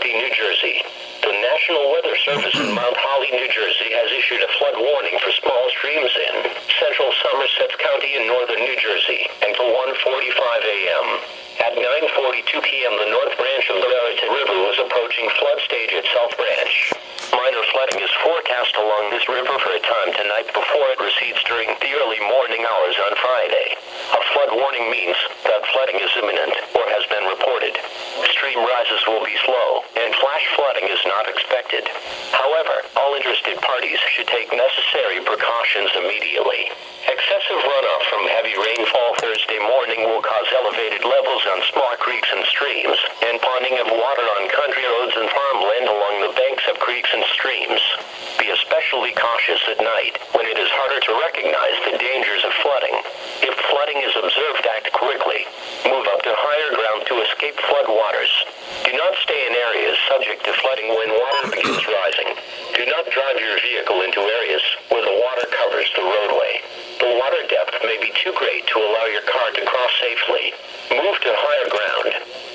County, New Jersey. The National Weather Service in Mount Holly, New Jersey has issued a flood warning for small streams in central Somerset County in northern New Jersey until 1:45 a.m. At 9:42 p.m. the North Branch of the Raritan River was approaching flood stage at South Branch. Minor flooding is forecast along this river for a time tonight before it recedes during the early morning hours on Friday. A flood warning means that flooding is imminent or has been reported. Stream rises will be slow, and flash flooding is not expected. However, all interested parties should take necessary precautions immediately. Excessive runoff from heavy rainfall Thursday morning will cause elevated levels on small creeks and streams, and ponding of water on country roads and farmland along the banks of creeks and streams. Be especially cautious at night, when it is harder to recognize the dangers of flooding. If flooding is observed, act quickly. Move up to higher ground to escape flood waters. Do not stay in areas subject to flooding when water begins rising. Do not drive your vehicle into areas where the water covers the roadway. The water depth may be too great to allow your car to cross safely. Move to higher ground.